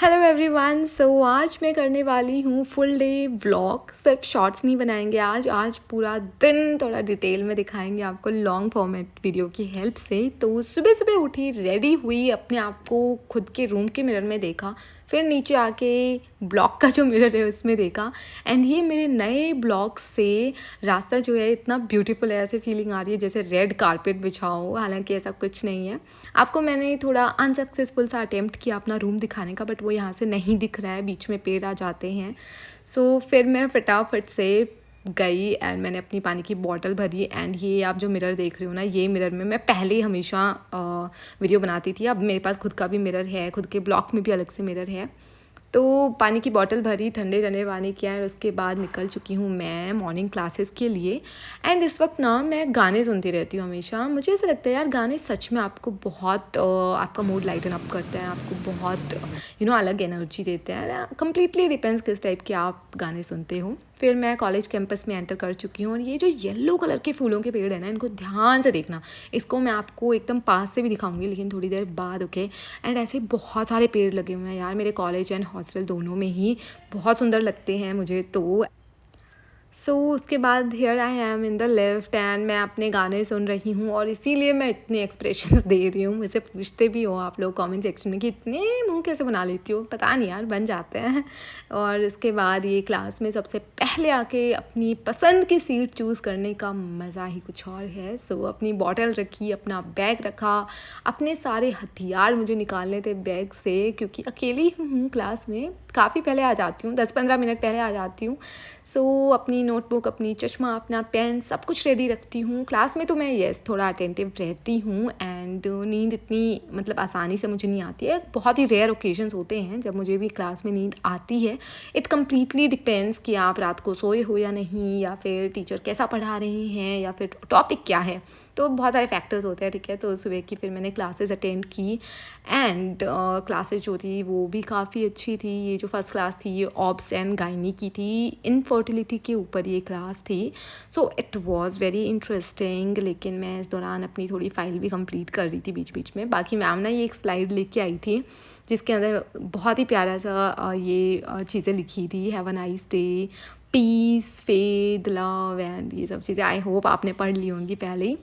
Hello everyone. आज मैं करने वाली हूँ फुल डे व्लॉग। सिर्फ शॉर्ट्स नहीं बनाएंगे आज पूरा दिन थोड़ा डिटेल में दिखाएंगे आपको लॉन्ग फॉर्मेट वीडियो की हेल्प से। तो सुबह सुबह उठी, रेडी हुई, अपने आप को खुद के रूम के मिरर में देखा, फिर नीचे आके ब्लॉक का जो मिरर है उसमें देखा। एंड ये मेरे नए ब्लॉक से रास्ता जो है इतना ब्यूटीफुल है, ऐसे फीलिंग आ रही है जैसे रेड कारपेट बिछा हो। हालांकि ऐसा कुछ नहीं है। आपको मैंने थोड़ा अनसक्सेसफुल सा अटेम्प्ट किया अपना रूम दिखाने का, बट वो यहाँ से नहीं दिख रहा है, बीच में पेड़ आ जाते हैं। फिर मैं फटाफट से गई एंड मैंने अपनी पानी की बॉटल भरी। एंड ये आप जो मिरर देख रहे हो ना, ये मिरर में मैं पहले ही हमेशा वीडियो बनाती थी। अब मेरे पास खुद का भी मिरर है, खुद के ब्लॉक में भी अलग से मिरर है। तो पानी की बॉटल भरी, ठंडे ठंडे पानी किया और उसके बाद निकल चुकी हूँ मैं मॉर्निंग क्लासेस के लिए। एंड इस वक्त ना मैं गाने सुनती रहती हूँ हमेशा। मुझे ऐसा लगता है यार, गाने सच में आपको बहुत आपका मूड लाइटन अप करते हैं, आपको बहुत अलग एनर्जी देते हैं। कम्प्लीटली डिपेंड्स किस टाइप के आप गाने सुनते हो। फिर मैं कॉलेज कैंपस में एंटर कर चुकी हूँ और ये जो येलो कलर के फूलों के पेड़ है ना, इनको ध्यान से देखना। इसको मैं आपको एकदम पास से भी दिखाऊंगी लेकिन थोड़ी देर बाद, ओके। एंड ऐसे बहुत सारे पेड़ लगे हुए हैं यार, मेरे कॉलेज एंड हॉस्टल दोनों में ही बहुत सुंदर लगते हैं मुझे तो। उसके बाद here I M in the lift and मैं अपने गाने सुन रही हूँ और इसीलिए मैं इतने एक्सप्रेशंस दे रही हूँ। मुझसे पूछते भी हो आप लोग कमेंट सेक्शन में कि इतने मुंह कैसे बना लेती हो। पता नहीं यार, बन जाते हैं। और इसके बाद ये क्लास में सबसे पहले आके अपनी पसंद की सीट चूज़ करने का मज़ा ही कुछ और है। अपनी बॉटल रखी, अपना बैग रखा, अपने सारे हथियार मुझे निकालने थे बैग से, क्योंकि अकेली हूँ क्लास में। काफ़ी पहले आ जाती हूँ, 10-15 मिनट पहले आ जाती हूँ। अपनी नोटबुक, अपनी चश्मा, अपना पेन, सब कुछ रेडी रखती हूँ। क्लास में तो मैं थोड़ा अटेंटिव रहती हूँ एंड नींद इतनी आसानी से मुझे नहीं आती है। बहुत ही रेयर ओकेजन्स होते हैं जब मुझे भी क्लास में नींद आती है। इट कम्प्लीटली डिपेंड्स कि आप रात को सोए हो या नहीं, या फिर टीचर कैसा पढ़ा रहे हैं, या फिर टॉपिक क्या है। तो बहुत सारे फैक्टर्स होते हैं, ठीक है। तो सुबह की फिर मैंने क्लासेस अटेंड की एंड क्लासेस जो थी वो भी काफ़ी अच्छी थी। ये जो फर्स्ट क्लास थी ये ऑब्स एंड गायनी की थी, इनफर्टिलिटी के ऊपर ये क्लास थी। It was very interesting. लेकिन मैं इस दौरान अपनी थोड़ी फाइल भी कंप्लीट कर रही थी बीच बीच में। बाकी मैम ना ये एक स्लाइड लेके आई थी जिसके अंदर बहुत ही प्यारा सा ये चीज़ें लिखी थी, have a nice day, peace, faith, love and ये सब चीज़ें। आई होप आपने पढ़ ली होंगी पहले ही।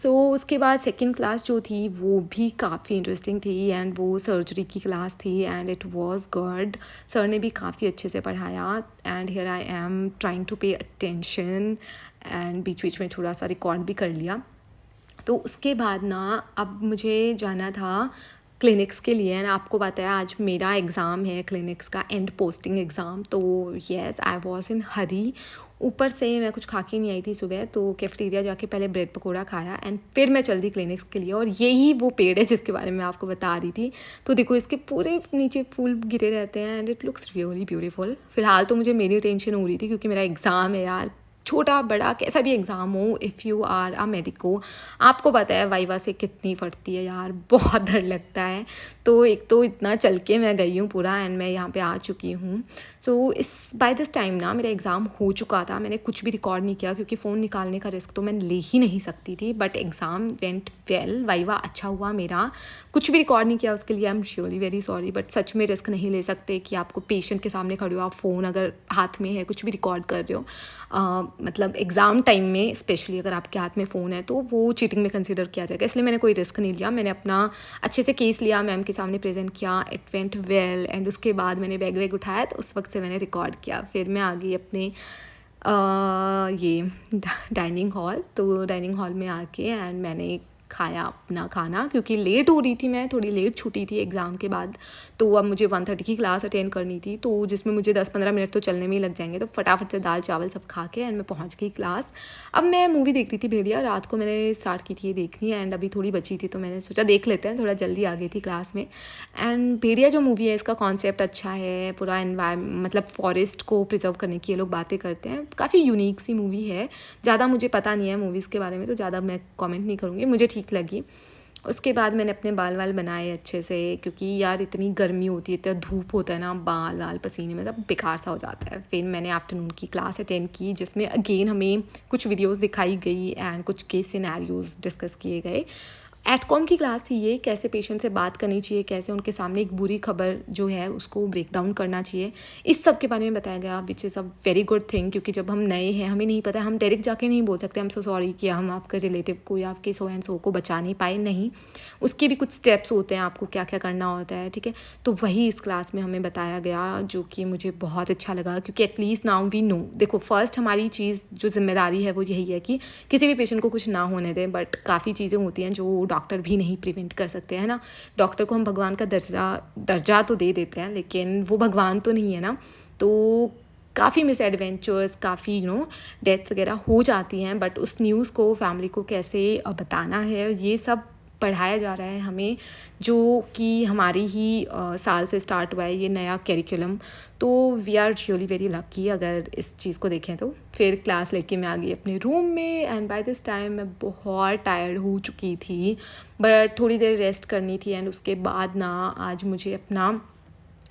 उसके बाद सेकंड क्लास जो थी वो भी काफ़ी इंटरेस्टिंग थी एंड वो सर्जरी की क्लास थी and it was good. Sir ने भी काफ़ी अच्छे से पढ़ाया and here I am trying to pay attention and बीच बीच में थोड़ा सा रिकॉर्ड भी कर लिया। तो उसके बाद ना अब मुझे जाना था क्लिनिक्स के लिए एंड आपको पता है आज मेरा एग्ज़ाम है क्लिनिक्स का, एंड पोस्टिंग एग्ज़ाम। तो येस, आई वॉज इन हरी। ऊपर से मैं कुछ खा के नहीं आई थी सुबह, तो कैफेटेरिया जाके पहले ब्रेड पकौड़ा खाया एंड फिर मैं चल दी क्लिनिक्स के लिए। और यही वो पेड़ है जिसके बारे में आपको बता रही थी। तो देखो इसके पूरे नीचे फूल गिरे रहते हैं and it looks really beautiful. फिलहाल तो मुझे मेरी टेंशन हो रही थी क्योंकि मेरा एग्ज़ाम है यार, छोटा बड़ा कैसा भी एग्ज़ाम हो। If you are a medico, आपको पता है वाइवा से कितनी फटती है यार, बहुत डर लगता है। तो एक तो इतना चल के मैं गई हूँ पूरा एंड मैं यहाँ पे आ चुकी हूँ। इस बाय दिस टाइम ना मेरा एग्ज़ाम हो चुका था। मैंने कुछ भी रिकॉर्ड नहीं किया क्योंकि फ़ोन निकालने का रिस्क तो मैं ले ही नहीं सकती थी। But exam went well, viva अच्छा हुआ मेरा। कुछ भी रिकॉर्ड नहीं किया उसके लिए I am surely very sorry. But सच में रिस्क नहीं ले सकते कि आपको पेशेंट के सामने खड़े हो, आप फ़ोन अगर हाथ में है, कुछ भी रिकॉर्ड कर रहे हो। मतलब एग्ज़ाम टाइम में स्पेशली अगर आपके हाथ में फ़ोन है तो वो चीटिंग में कंसिडर किया जाएगा। इसलिए मैंने कोई रिस्क नहीं लिया। मैंने अपना अच्छे से केस लिया, मैम के सामने प्रेजेंट किया, इट वेंट वेल। एंड उसके बाद मैंने बैग वैग उठाया तो उस वक्त से मैंने रिकॉर्ड किया। फिर मैं आ गई अपने ये डाइनिंग हॉल। तो डाइनिंग हॉल में आके एंड मैंने खाया अपना खाना क्योंकि लेट हो रही थी, मैं थोड़ी लेट छूटी थी एग्ज़ाम के बाद। तो अब मुझे 1:30 की क्लास अटेंड करनी थी, तो जिसमें मुझे 10-15 मिनट तो चलने में ही लग जाएंगे। तो फटाफट से दाल चावल सब खा के एंड मैं पहुंच गई क्लास। अब मैं मूवी देख रही थी भेड़िया, रात को मैंने स्टार्ट की थी ये देखनी एंड अभी थोड़ी बची थी तो मैंने सोचा देख लेते हैं, थोड़ा जल्दी आ गई थी क्लास में। एंड भेड़िया जो मूवी है इसका कॉन्सेप्ट अच्छा है, पूरा मतलब फॉरेस्ट को प्रिजर्व करने की ये लोग बातें करते हैं। काफ़ी यूनिक सी मूवी है। ज़्यादा मुझे पता नहीं है मूवीज़ के बारे में तो ज़्यादा मैं कॉमेंट नहीं करूँगी, मुझे ठीक लगी। उसके बाद मैंने अपने बाल वाल बनाए अच्छे से क्योंकि यार इतनी गर्मी होती है, इतना धूप होता है ना, बाल वाल पसीने में सब बेकार सा हो जाता है। फिर मैंने आफ्टरनून की क्लास अटेंड की जिसमें अगेन हमें कुछ वीडियोस दिखाई गई एंड कुछ केस सिनेरियोज डिस्कस किए गए। एडकॉम की क्लास थी ये, कैसे पेशेंट से बात करनी चाहिए, कैसे उनके सामने एक बुरी खबर जो है उसको ब्रेक डाउन करना चाहिए, इस सब के बारे में बताया गया, which is a very good thing. क्योंकि जब हम नए हैं, हमें नहीं पता, हम डायरेक्ट जाके नहीं बोल सकते हम सो सॉरी कि हम आपके रिलेटिव को या आपके सो एंड सो को बचा नहीं पाए, नहीं, उसके भी कुछ स्टेप्स होते हैं, आपको क्या क्या करना होता है, ठीक है। तो वही इस क्लास में हमें बताया गया, जो कि मुझे बहुत अच्छा लगा, क्योंकि एटलीस्ट नाउ वी नो। देखो, फर्स्ट हमारी चीज़ जो जिम्मेदारी है वो यही है कि किसी भी पेशेंट को कुछ ना होने दें, बट काफ़ी चीज़ें होती हैं जो डॉक्टर भी नहीं प्रिवेंट कर सकते हैं ना। डॉक्टर को हम भगवान का दर्जा तो दे देते हैं, लेकिन वो भगवान तो नहीं है ना। तो काफ़ी मिस एडवेंचर्स, काफ़ी डेथ वगैरह हो जाती हैं, बट उस न्यूज़ को फैमिली को कैसे बताना है, ये सब पढ़ाया जा रहा है हमें, जो कि हमारी ही साल से स्टार्ट हुआ है ये नया करिकुलम। तो we are really very lucky अगर इस चीज़ को देखें तो। फिर क्लास लेके मैं आ गई अपने रूम में, एंड बाय दिस टाइम मैं बहुत टायर्ड हो चुकी थी, बट थोड़ी देर रेस्ट करनी थी। एंड उसके बाद ना आज मुझे अपना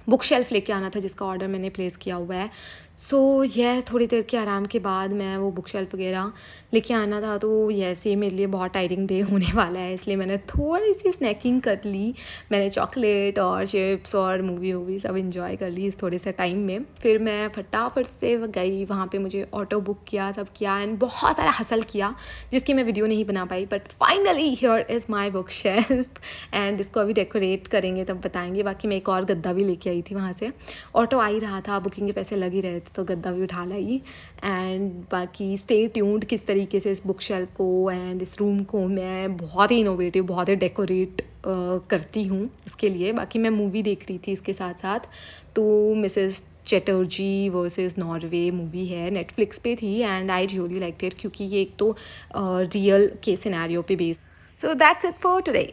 बुक शेल्फ़ लेके आना था, जिसका ऑर्डर मैंने प्लेस किया हुआ है। सो यह थोड़ी देर के आराम के बाद मैं वो बुक शेल्फ़ वगैरह लेके आना था। तो यैसे मेरे लिए बहुत टायरिंग डे होने वाला है, इसलिए मैंने थोड़ी सी स्नैकिंग कर ली। मैंने चॉकलेट और चिप्स और मूवी सब इंजॉय कर ली इस थोड़े से टाइम में। फिर मैं फटाफट से गई वहाँ पे, मुझे ऑटो बुक किया, सब किया, एंड बहुत सारा हसल किया जिसकी मैं वीडियो नहीं बना पाई। But finally here is my book shelf, and इसको अभी डेकोरेट करेंगे तब बताएंगे। बाकी मैं एक और गद्दा भी लेके आई थी वहाँ से, ऑटो आ ही रहा था, बुकिंग के पैसे लग ही रहे थे, तो गद्दा भी उठा लाई। एंड बाकी स्टे ट्यून्ड किस तरीके से इस बुक शेल्फ को एंड इस रूम को मैं बहुत ही इनोवेटिव, बहुत ही डेकोरेट करती हूँ इसके लिए। बाकी मैं मूवी देख रही थी इसके साथ साथ, तो Mrs Chatterjee versus Norway movie है, नेटफ्लिक्स पे थी, and I really liked it, क्योंकि ये एक तो रियल के सिनेरियो पे based. So that's it for today.